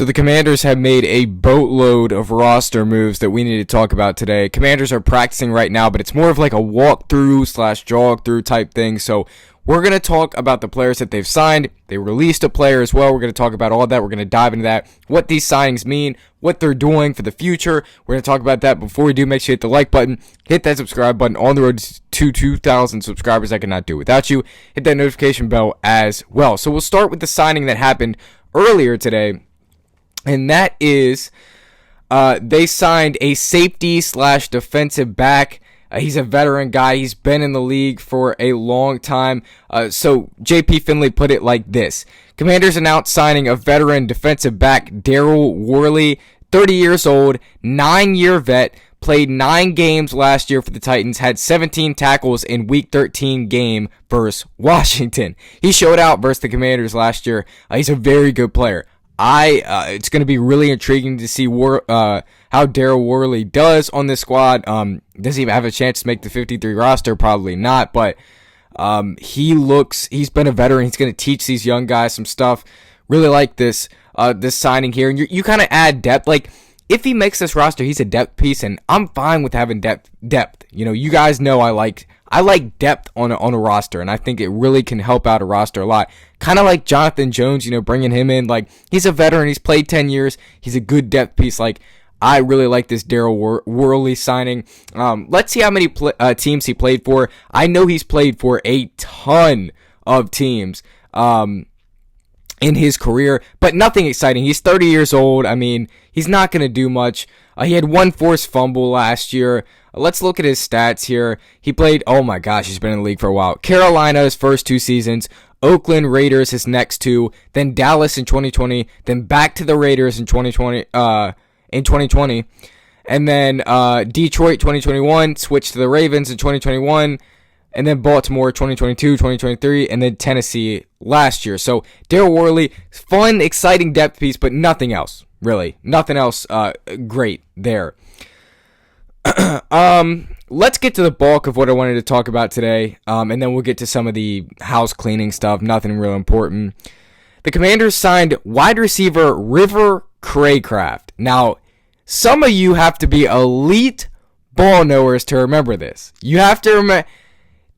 So the Commanders have made a boatload of roster moves that we need to talk about today. Commanders are practicing right now, but it's more of like a walkthrough / jog through type thing. So we're going to talk about the players that they've signed. They released a player as well. We're going to talk about all that. We're going to dive into that, what these signings mean, what they're doing for the future. We're going to talk about that. Before we do, make sure you hit the like button, hit that subscribe button. On the road to 2,000 subscribers. I cannot do without you. Hit that notification bell as well. So we'll start with the signing that happened earlier today. And that is, they signed a safety / defensive back. He's a veteran guy. He's been in the league for a long time. So JP Finley put it like this. Commanders announced signing a veteran defensive back, Daryl Worley, 30 years old, 9-year vet, played 9 games last year for the Titans, had 17 tackles in Week 13 game versus Washington. He showed out versus the Commanders last year. He's a very good player. It's going to be really intriguing to see how Daryl Worley does on this squad. Does he even have a chance to make the 53 roster? Probably not, but he's been a veteran. He's going to teach these young guys some stuff. Really like this signing here. And you kind of add depth. Like, if he makes this roster, he's a depth piece, and I'm fine with having depth. You know, you guys know I like depth on a roster, and I think it really can help out a roster a lot. Kind of like Jonathan Jones, bringing him in. Like, he's a veteran. He's played 10 years. He's a good depth piece. Like, I really like this Daryl Worley signing. Let's see how many teams he played for. I know he's played for a ton of teams in his career, but nothing exciting. He's 30 years old. I mean, he's not going to do much. He had 1 forced fumble last year. Let's look at his stats here. He played, oh my gosh, he's been in the league for a while. Carolina his first 2 seasons, Oakland Raiders his next 2, then Dallas in 2020, then back to the Raiders in 2020, and then Detroit 2021, switched to the Ravens in 2021, and then Baltimore 2022, 2023, and then Tennessee last year. So Daryl Worley, fun, exciting depth piece, but nothing else, really. Nothing else great there. Let's get to the bulk of what I wanted to talk about today, and then we'll get to some of the house cleaning stuff. Nothing real important. The Commanders signed wide receiver River Cracraft. Now, some of you have to be elite ball knowers to remember this. You have to remember.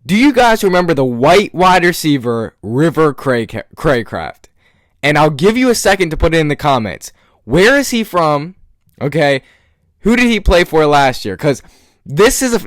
Do you guys remember the white wide receiver River Cracraft? And I'll give you a second to put it in the comments. Where is he from? Okay. Who did he play for last year? Because this is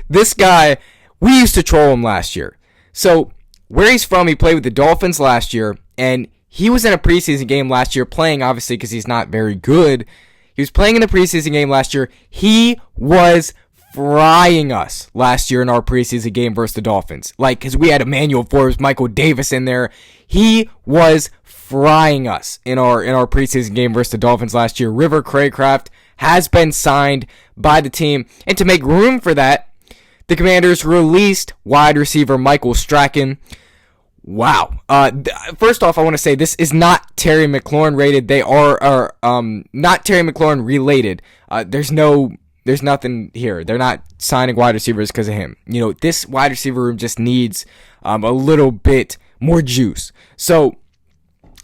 this guy, we used to troll him last year. So where he's from, he played with the Dolphins last year, and he was in a preseason game last year playing, obviously, because he's not very good. He was playing in the preseason game last year. He was frying us last year in our preseason game versus the Dolphins. Like, because we had Emmanuel Forbes, Michael Davis in there. He was frying us in our preseason game versus the Dolphins last year. River Cracraft has been signed by the team. And to make room for that, the Commanders released wide receiver Michael Strachan. Wow. First off, I want to say this is not Terry McLaurin rated. They are not Terry McLaurin related. There's nothing here. They're not signing wide receivers because of him. This wide receiver room just needs a little bit more juice. So,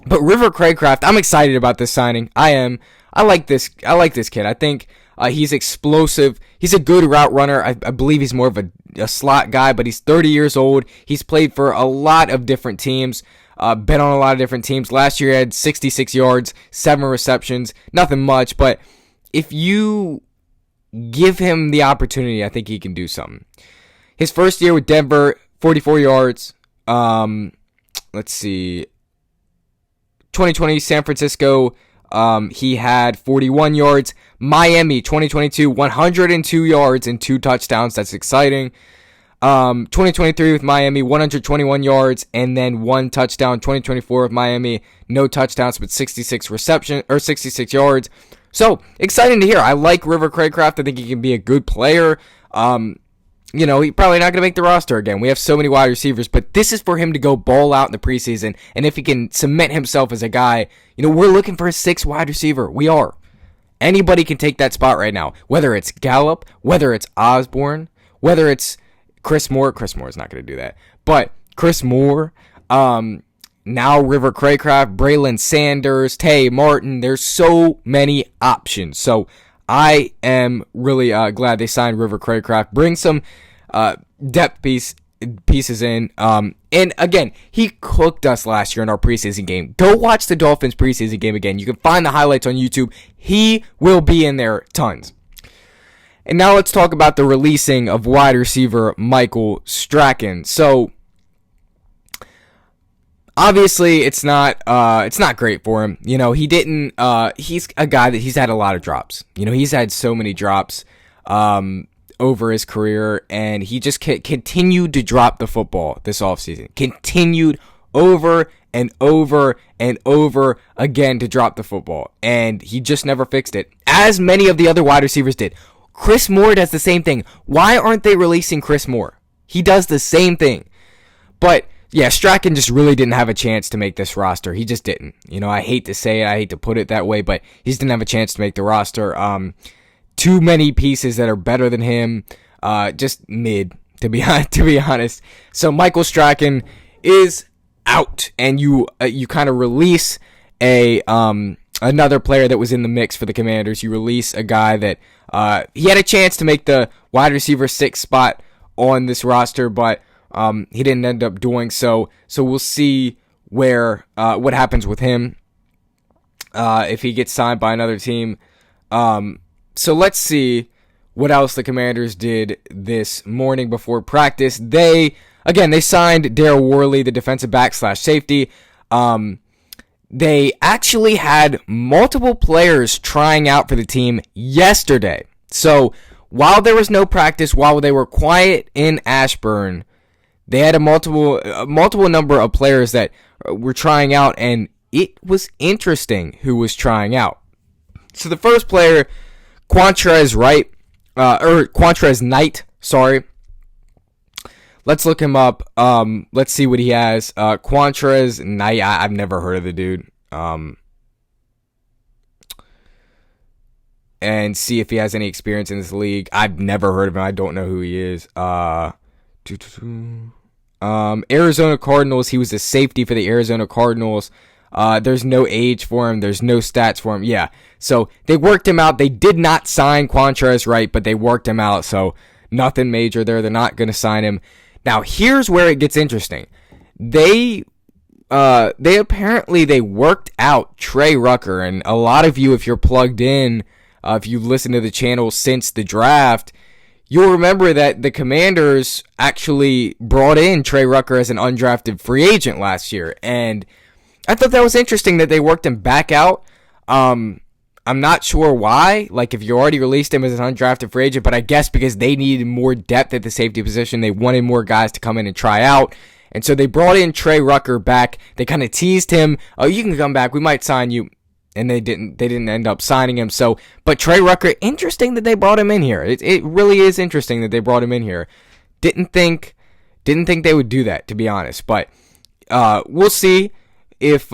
but River Cracraft, I'm excited about this signing. I am. I like this kid. I think he's explosive. He's a good route runner. I believe he's more of a slot guy, but he's 30 years old. He's played for a lot of different teams, been on a lot of different teams. Last year he had 66 yards, 7 receptions. Nothing much, but if you give him the opportunity, I think he can do something. His first year with Denver, 44 yards. Let's see. 2020 San Francisco, he had 41 yards. Miami, 2022, 102 yards and 2 touchdowns. That's exciting. 2023 with Miami, 121 yards and then 1 touchdown. 2024 with Miami, no touchdowns but 66 yards. So, exciting to hear. I like River Cracraft. I think he can be a good player. He's probably not going to make the roster again. We have so many wide receivers, but this is for him to go ball out in the preseason. And if he can cement himself as a guy, we're looking for a 6th wide receiver. We are. Anybody can take that spot right now. Whether it's Gallup, whether it's Osborne, whether it's Chris Moore. Chris Moore is not going to do that. But Chris Moore, now River Cracraft, Braylon Sanders, Tay Martin. There's so many options. So I am really glad they signed River Cracraft. Bring some depth pieces in. And again, he cooked us last year in our preseason game. Go watch the Dolphins preseason game again. You can find the highlights on YouTube. He will be in there tons. And now let's talk about the releasing of wide receiver Michael Strachan. So obviously it's not great for him. You know, he's a guy that he's had a lot of drops. You know, he's had so many drops over his career, and he just continued to drop the football this offseason. Continued over and over and over again to drop the football, and he just never fixed it, as many of the other wide receivers did. Chris Moore does the same thing. Why aren't they releasing Chris Moore? He does the same thing. But yeah, Strachan just really didn't have a chance to make this roster. He just didn't. You know, I hate to say it, I hate to put it that way, but he just didn't have a chance to make the roster. Too many pieces that are better than him. Just mid, to be honest. So Michael Strachan is out, and you kind of release another player that was in the mix for the Commanders. You release a guy that he had a chance to make the wide receiver 6 spot on this roster, but he didn't end up doing so. So we'll see what happens with him if he gets signed by another team. So let's see what else the Commanders did this morning before practice. They signed Daryl Worley, the defensive back / safety. They actually had multiple players trying out for the team yesterday. So while there was no practice, while they were quiet in Ashburn, they had a multiple number of players that were trying out, and it was interesting who was trying out. So the first player, Quantrez Knight, sorry. Let's look him up. Let's see what he has. Quantrez Knight, I've never heard of the dude. And see if he has any experience in this league. I've never heard of him. I don't know who he is. Arizona Cardinals. He was a safety for the Arizona Cardinals. There's no age for him. There's no stats for him. Yeah. So they worked him out. They did not sign Quantrez Wright, but they worked him out. So nothing major there. They're not going to sign him. Now here's where it gets interesting. They apparently worked out Trey Rucker, and a lot of you, if you're plugged in, if you listen to the channel since the draft, you'll remember that the Commanders actually brought in Trey Rucker as an undrafted free agent last year, and I thought that was interesting that they worked him back out. I'm not sure why, like if you already released him as an undrafted free agent, but I guess because they needed more depth at the safety position, they wanted more guys to come in and try out, and so they brought in Trey Rucker back. They kind of teased him, oh, you can come back, we might sign you. And they didn't end up signing him. So, but Trey Rucker, interesting that they brought him in here. It really is interesting that they brought him in here. Didn't think they would do that, to be honest. But we'll see if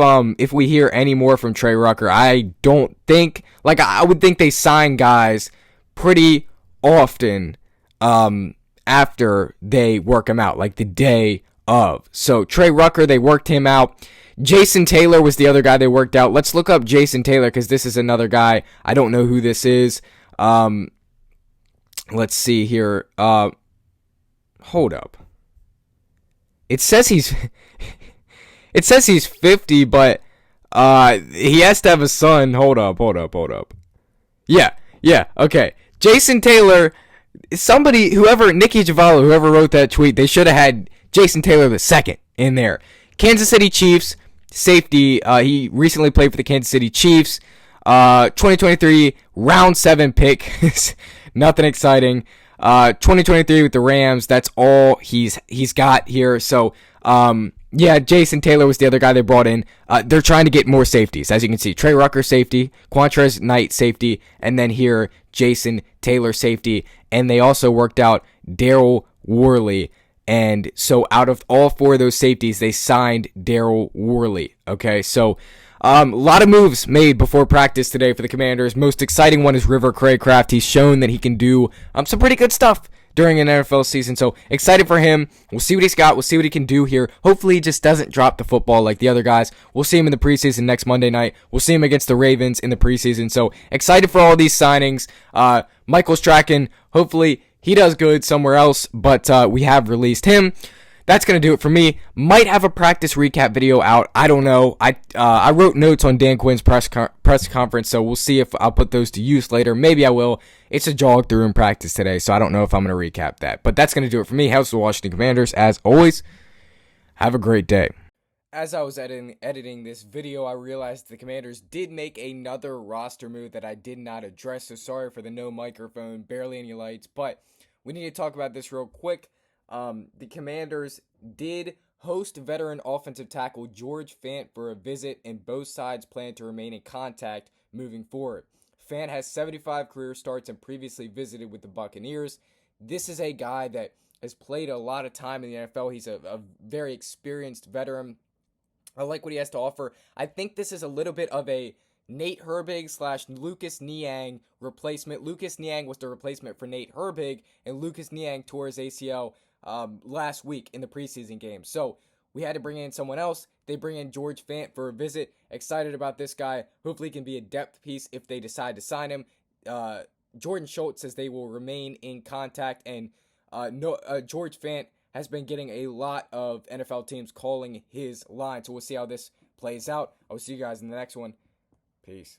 we hear any more from Trey Rucker. I don't think, like, I would think they sign guys pretty often after they work him out, like the day of. So Trey Rucker, they worked him out. Jason Taylor was the other guy they worked out. Let's look up Jason Taylor, because this is another guy. I don't know who this is. Let's see here. Hold up. It says he's 50, but he has to have a son. Hold up. Yeah, okay. Jason Taylor, Nikki Javala, whoever wrote that tweet, they should have had Jason Taylor the second in there. Kansas City Chiefs safety. He recently played for the Kansas City Chiefs. 2023 round 7 pick. Nothing exciting. 2023 with the Rams. That's all he's got here. So, yeah, Jason Taylor was the other guy they brought in. They're trying to get more safeties. As you can see, Trey Rucker safety, Quantrez Knight safety, and then here, Jason Taylor safety. And they also worked out Daryl Worley. And so out of all 4 of those safeties, they signed Daryl Worley. Okay, so a lot of moves made before practice today for the Commanders. Most exciting one is River Cracraft. He's shown that he can do some pretty good stuff during an NFL season. So excited for him. We'll see what he's got. We'll see what he can do here. Hopefully he just doesn't drop the football like the other guys. We'll see him in the preseason next Monday night. We'll see him against the Ravens in the preseason. So excited for all these signings. Michael Strachan, hopefully he does good somewhere else, but we have released him. That's going to do it for me. Might have a practice recap video out. I don't know. I wrote notes on Dan Quinn's press conference, so we'll see if I'll put those to use later. Maybe I will. It's a jog through in practice today, so I don't know if I'm going to recap that. But that's going to do it for me. House of the Washington Commanders, as always, have a great day. As I was editing this video, I realized the Commanders did make another roster move that I did not address, so sorry for the no microphone, barely any lights, but we need to talk about this real quick. The Commanders did host veteran offensive tackle George Fant for a visit, and both sides plan to remain in contact moving forward. Fant has 75 career starts and previously visited with the Buccaneers. This is a guy that has played a lot of time in the NFL. He's a very experienced veteran. I like what he has to offer. I think this is a little bit of a Nate Herbig / Lucas Niang replacement. Lucas Niang was the replacement for Nate Herbig, and Lucas Niang tore his ACL last week in the preseason game. So we had to bring in someone else. They bring in George Fant for a visit. Excited about this guy. Hopefully he can be a depth piece if they decide to sign him. Jordan Schultz says they will remain in contact, and George Fant has been getting a lot of NFL teams calling his line. So we'll see how this plays out. I will see you guys in the next one. Peace.